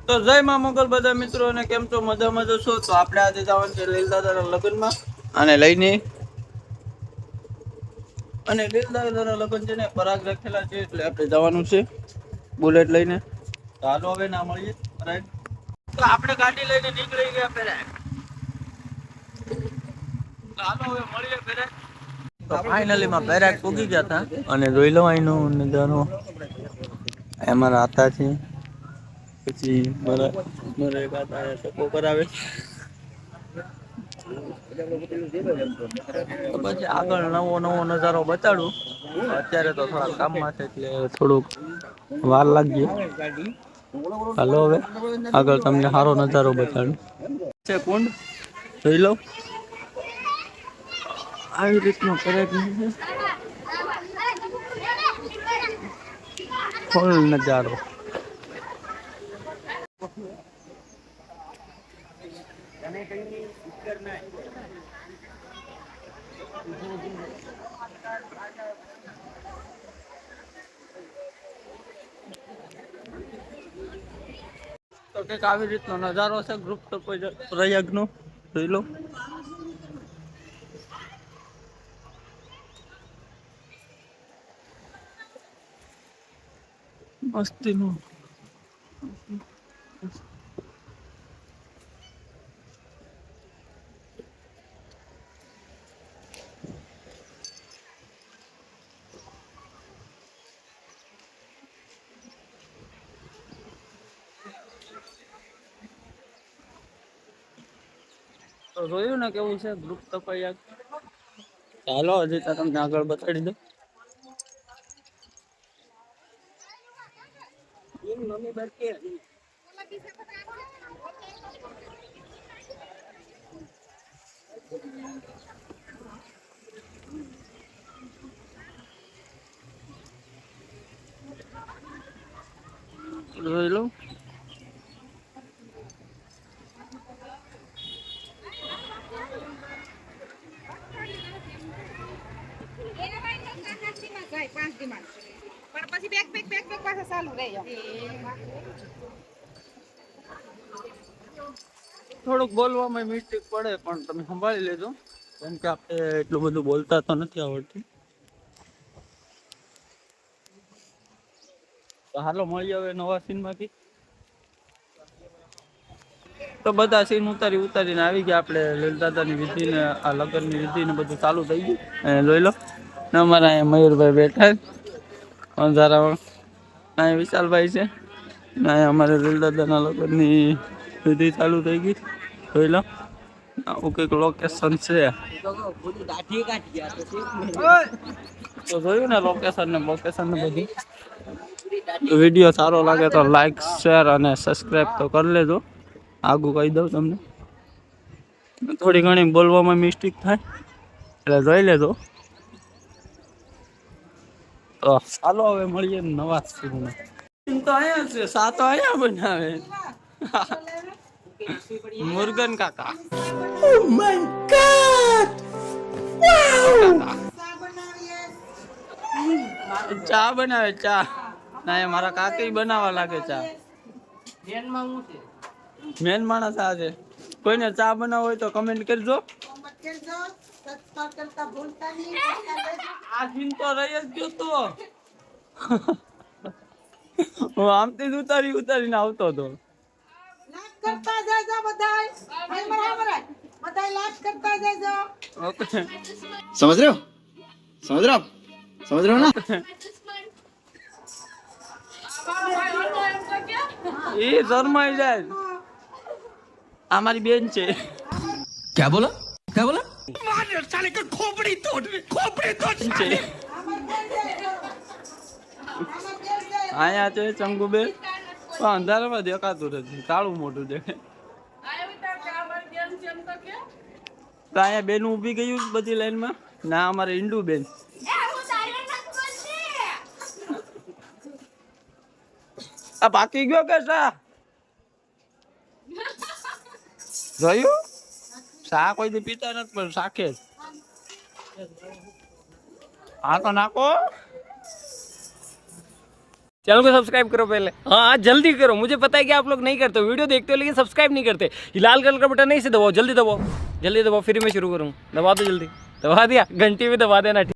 તો જય મા મોગલ બધા મિત્રો, અને કેમ છો? મજામાં છો? તો આપણે આજે જવાનું છે લીલ દાદાના લગ્નમાં, અને લઈને લીલ દાદાના લગ્ન છે ને પરાગ રાખેલા છે, એટલે આપણે જવાનું છે બુલેટ લઈને. તો હાલો હવે ના મળીએ રાઈટ. તો આપણે ગાડી લઈને નીકળી ગયા પેલા. હાલો હવે મળીએ પેલા. તો ફાઇનલી માં બેરાક પૂગી ગયા હતા, અને જોઈ લો અહીંનો નજારો. અમારા હતા છે, પછી મારા એક હતા ટકો કરાવે. પછી આગળ નવો નજારો બતાડું. અત્યારે તો થોડા કામમાં છે, એટલે થોડુંક વાર લાગી. હાલો હવે આગળ તમને સારો નજારો બતાડું. છે કુંડ જોઈ લો. આવી રીતનું કરે ફૂલ નજારો. તો કંઈક આવી રીતનો નજારો છે ગ્રુપ પ્રયાગ નો, જોઈ લો. મસ્તી નું તો જોયું ને કેવું છે ગ્રુપ તપૈયા. ચાલો હજી તો તમને આગળ બતાડી દો. જોઈ લો. થોડુંક બોલવામાં મિસ્ટેક પડે, પણ તમે સંભાળી લેજો, કેમ કે આપણે એટલું બધું બોલતા તો નથી આવડતું. તો હાલો મળીએ હવે નવા સીનમાંથી. તો બધા સીન ઉતારીને આવી ગયા આપણે લીલ દાદાની વિધિ ને આ લગ્નની વિધિ ને બધું ચાલુ થઈ ગયું. જોઈ લો ને અમારા અહીંયા મયુરભાઈ બેઠા અંધારામાં. અહીંયા વિશાલભાઈ છે ને અહીંયા અમારે લીલ દાદાના લગ્નની વિધિ ચાલુ થઈ ગઈ. જોઈ લો આવું કંઈક લોકેશન છે. તો જોયું ને લોકેશન ને બધું. વિડીયો સારો લાગે તો લાઈક, શેર અને સબસ્ક્રાઈબ તો કરી લેજો. આગું કહી દઉં તમને, થોડી ઘણી બોલવામાં મિસ્ટેક થાય એટલે જોઈ લેજો. તો ચાલો હવે મળીએ નવા સીનમાં. તો અહીંયા છે, સાતો અહીંયા બનાવે મુર્ગન કાકા. ઓ માય ગોડ, ચા બનાવે ચા. ના મારા કાકી બનાવવા લાગે ચા. મેન માણસ આ છે. કોઈને ચા બનાવવો હોય તો કમેન્ટ કરજો. આ સીન તો રહી જ ગયો તો. હું આમથી જ ઉતારીને આવતો હતો. समझ रहे हो ना? એ શરમાઈ જાય. આ મારી બેન છે. क्या बोला સાલે કે ખોપડી તોડ છે. આયા છે ચંગુબેન, પણ અંધારામાં દેખાતું નથી, કાળું મોટું દેખાય. તો અહીંયા બેન ઊભી ગયું બધી લાઈનમાં. ના અમારે ઈંડુ બેન. આ બાકી ગયો કે સા જોયું? સા કોઈ દી પીતા નથી, પણ સાખે જ. હા તો નાખો. चैनल को सब्सक्राइब करो पहले, हाँ जल्दी करो, मुझे पता है कि आप लोग नहीं करते हो, वीडियो देखते हो लेकिन सब्सक्राइब नहीं करते। ये लाल कलर का बटन नहीं, इसे दबाओ, जल्दी दबाओ, जल्दी दबाओ, फिर मैं शुरू करूँ, दबा दो जल्दी, दबा दिया, घंटी भी दबा देना।